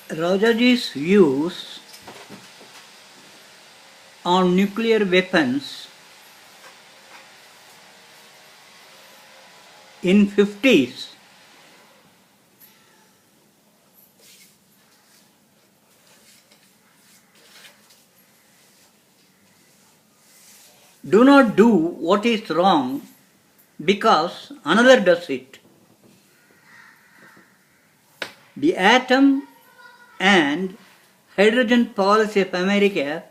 Rajaji's views on nuclear weapons in 50s do not do what is wrong because another does it. The atom and hydrogen policy of America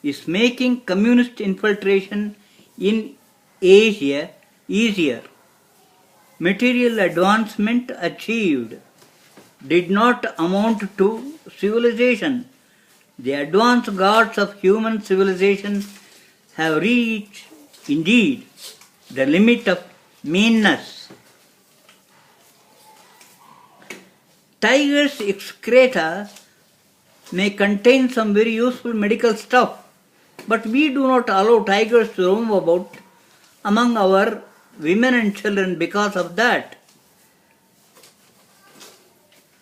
is making communist infiltration in Asia easier. Material advancement achieved did not amount to civilization. The advance gods of human civilization have reached, indeed, the limit of meanness. Tiger's excreta may contain some very useful medical stuff, but we do not allow tigers to roam about among our women and children because of that.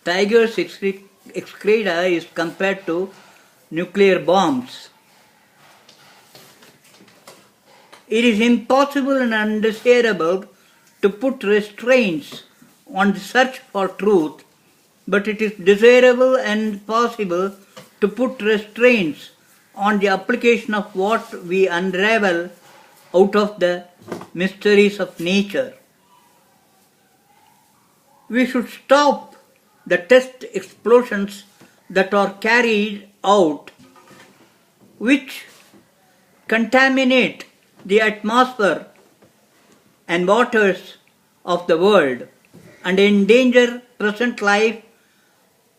Tiger's excreta is compared to nuclear bombs. It is impossible and undesirable to put restraints on the search for truth, but it is desirable and possible to put restraints on the application of what we unravel out of the mysteries of nature. We should stop the test explosions that are carried out, which contaminate the atmosphere and waters of the world and endanger present life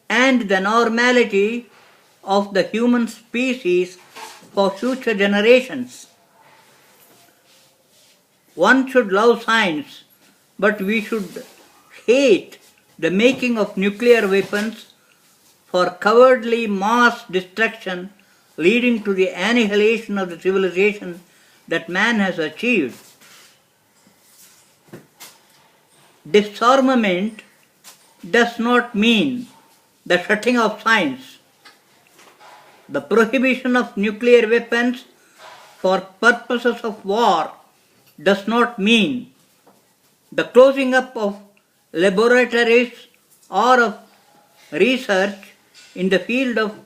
and the normality of the human species for future generations. One should love science, but we should hate the making of nuclear weapons for cowardly mass destruction leading to the annihilation of the civilization that man has achieved. Disarmament does not mean the shutting of science. The prohibition of nuclear weapons for purposes of war does not mean the closing up of laboratories or of research in the field of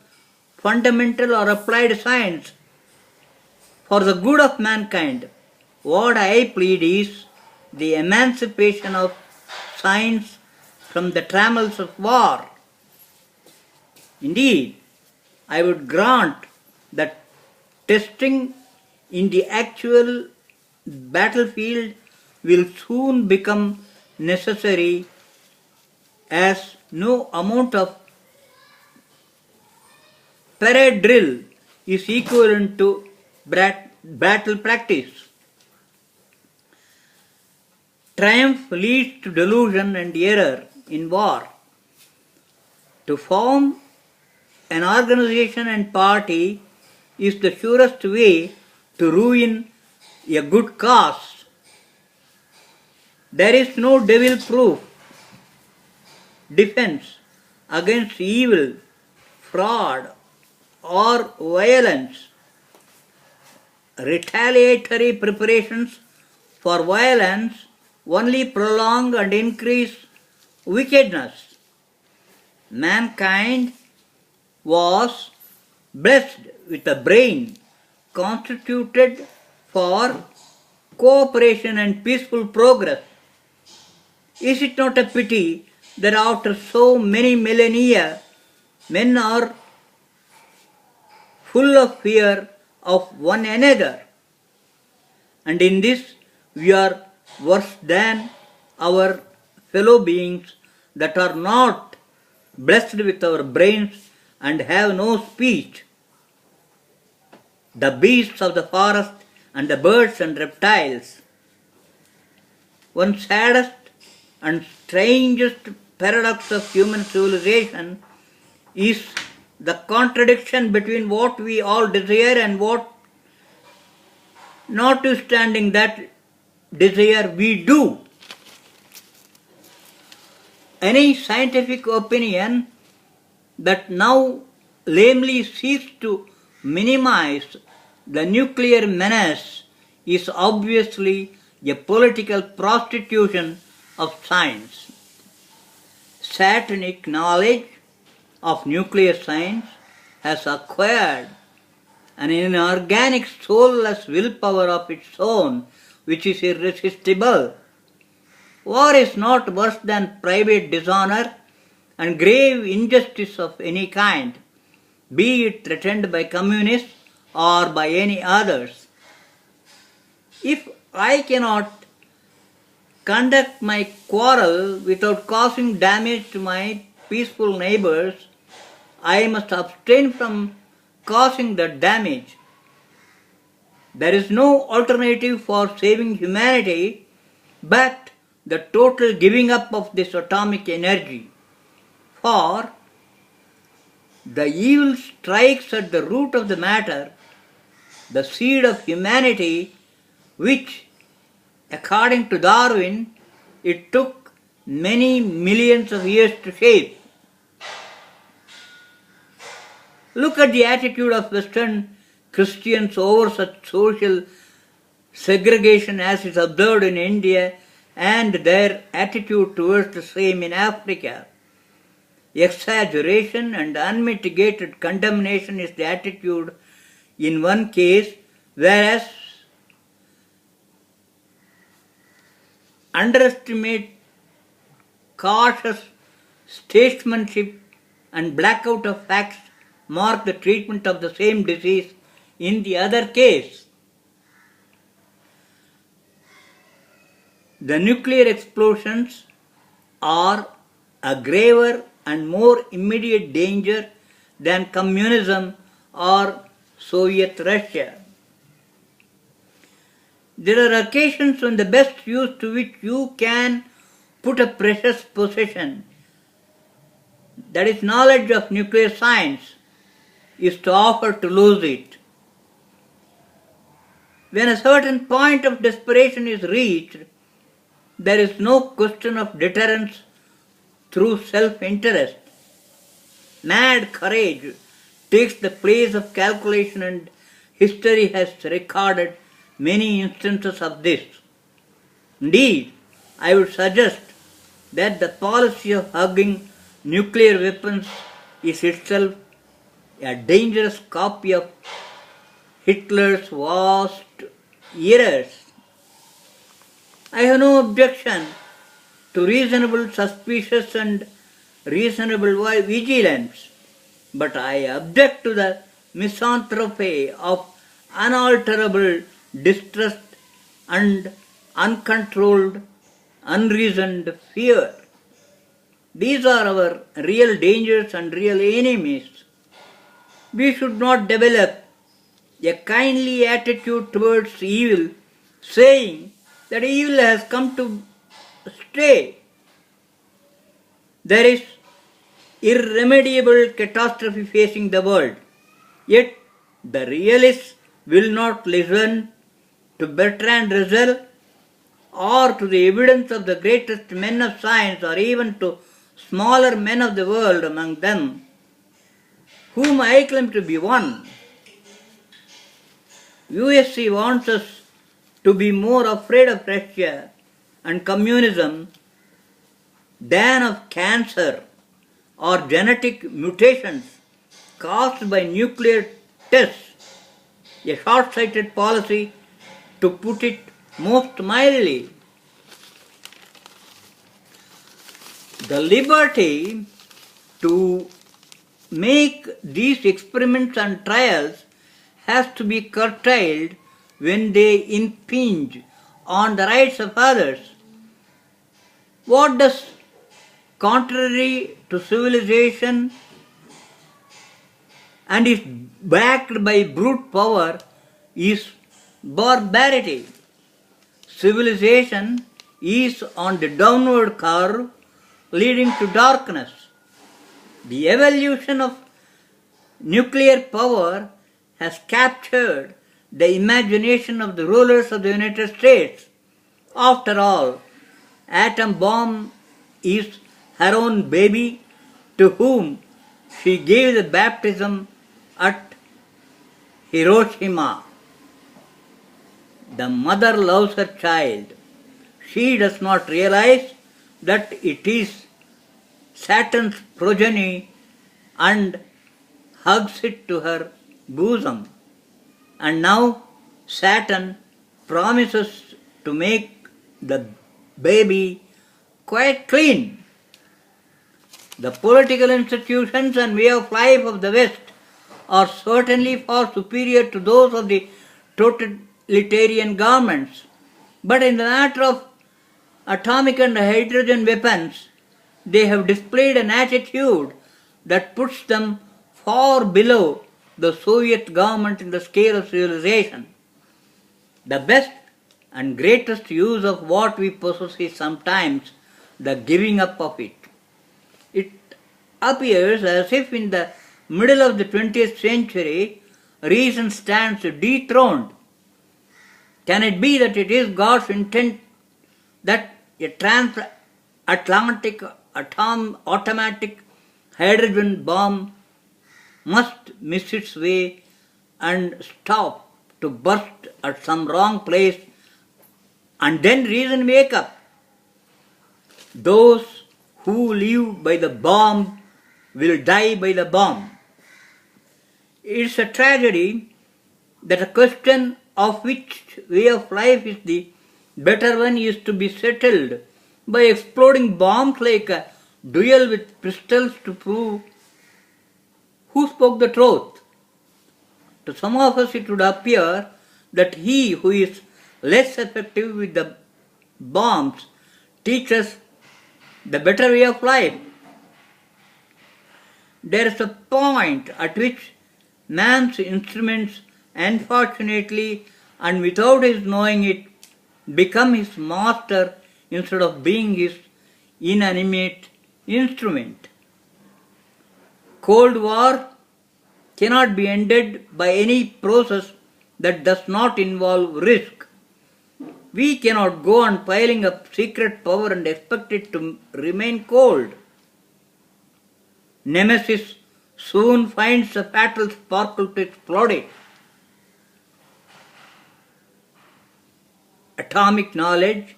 fundamental or applied science for the good of mankind. What I plead is the emancipation of science from the trammels of war. Indeed, I would grant that testing in the actual battlefield will soon become necessary, as no amount of parade drill is equivalent to battle practice. Triumph leads to delusion and error in war. To form an organization and party is the surest way to ruin a good cause. There is no devil-proof defense against evil, fraud, or violence. Retaliatory preparations for violence only prolong and increase wickedness. Mankind was blessed with a brain constituted for cooperation and peaceful progress. Is it not a pity that after so many millennia, men are full of fear of one another? And in this we are worse than our fellow beings that are not blessed with our brains and have no speech. The beasts of the forest and the birds and reptiles. One saddest and strangest paradox of human civilization is the contradiction between what we all desire and what, notwithstanding that desire, we do. Any scientific opinion that now lamely seeks to minimize the nuclear menace is obviously a political prostitution of science. Satanic knowledge of nuclear science has acquired an inorganic soulless willpower of its own which is irresistible. War is not worse than private dishonor and grave injustice of any kind, be it threatened by communists or by any others. If I cannot conduct my quarrel without causing damage to my peaceful neighbors, I must abstain from causing the damage. There is no alternative for saving humanity but the total giving up of this atomic energy. For the evil strikes at the root of the matter, the seed of humanity, which, according to Darwin, it took many millions of years to shape. Look at the attitude of Western Christians over such social segregation as is observed in India and their attitude towards the same in Africa. Exaggeration and unmitigated condemnation is the attitude in one case, whereas underestimate, cautious statesmanship and blackout of facts mark the treatment of the same disease in the other case. The nuclear explosions are a graver and more immediate danger than communism or Soviet Russia. There are occasions when the best use to which you can put a precious possession, that is knowledge of nuclear science, is to offer to lose it. When a certain point of desperation is reached, there is no question of deterrence through self-interest. Mad courage takes the place of calculation, and history has recorded many instances of this. Indeed, I would suggest that the policy of hugging nuclear weapons is itself a dangerous copy of Hitler's vast errors. I have no objection to reasonable suspicion and reasonable vigilance, but I object to the misanthropy of unalterable distrust and uncontrolled, unreasoned fear. These are our real dangers and real enemies. We should not develop a kindly attitude towards evil, saying that evil has come to stay. There is irremediable catastrophe facing the world, yet the realists will not listen to Bertrand Russell or to the evidence of the greatest men of science or even to smaller men of the world among them, whom I claim to be one. USC wants us to be more afraid of Russia and communism than of cancer or genetic mutations caused by nuclear tests, a short-sighted policy to put it most mildly. The liberty to make these experiments and trials has to be curtailed when they impinge on the rights of others. What does contrary to civilization and is backed by brute power is barbarity. Civilization is on the downward curve leading to darkness. The evolution of nuclear power has captured the imagination of the rulers of the United States. After all, atom bomb is her own baby to whom She gave the baptism at Hiroshima. The mother loves her child. She does not realize that it is Saturn's progeny and hugs it to her bosom. And now Saturn promises to make the baby quite clean. The political institutions and way of life of the West are certainly far superior to those of the totalitarian governments. But in the matter of atomic and hydrogen weapons, they have displayed an attitude that puts them far below the Soviet government in the scale of civilization. The best and greatest use of what we possess is sometimes the giving up of it. It appears as if in the middle of the 20th century, reason stands dethroned. Can it be that it is God's intent that a transatlantic automatic hydrogen bomb must miss its way and stop to burst at some wrong place, and then reason wake up? Those who live by the bomb will die by the bomb. It's a tragedy that a question of which way of life is the better one is to be settled by exploding bombs like a duel with pistols to prove who spoke the truth. To some of us it would appear that he who is less effective with the bombs teaches the better way of life. There is a point at which man's instruments, unfortunately and without his knowing it, become his master instead of being his inanimate instrument. Cold War cannot be ended by any process that does not involve risk. We cannot go on piling up secret power and expect it to remain cold. Nemesis soon finds a fatal sparkle to explode it. Atomic knowledge,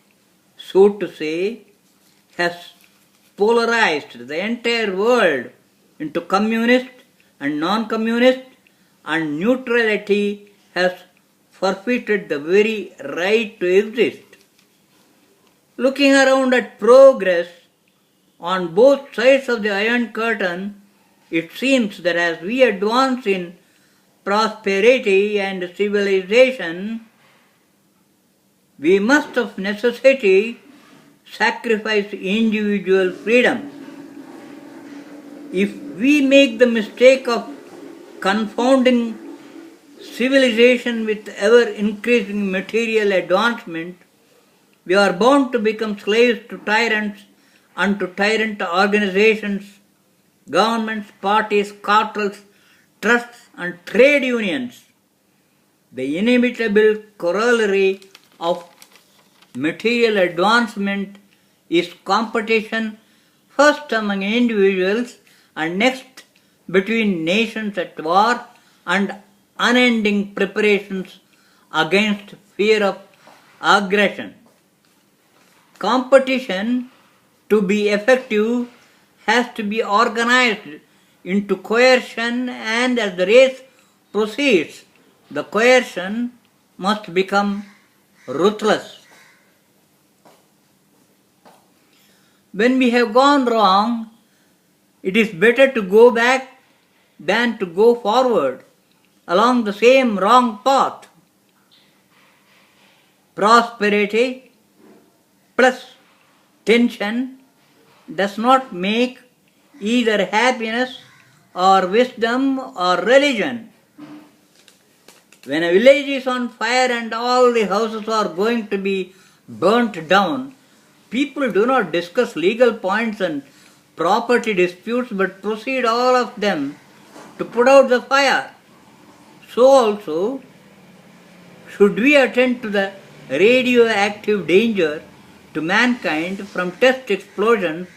so to say, has polarized the entire world into communist and non-communist, and neutrality has forfeited the very right to exist. Looking around at progress on both sides of the Iron Curtain, it seems that as we advance in prosperity and civilization, we must of necessity sacrifice individual freedom. If we make the mistake of confounding civilization with ever-increasing material advancement, we are bound to become slaves to tyrants and to tyrant organizations, governments, parties, cartels, trusts and trade unions. The inevitable corollary of material advancement is competition, first among individuals and next between nations at war, and unending preparations against fear of aggression. Competition, to be effective, has to be organized into coercion, and as the race proceeds, the coercion must become ruthless. When we have gone wrong, it is better to go back than to go forward along the same wrong path. Prosperity plus tension does not make either happiness or wisdom or religion. When a village is on fire and all the houses are going to be burnt down, people do not discuss legal points and property disputes but proceed all of them to put out the fire. So also, should we attend to the radioactive danger to mankind from test explosions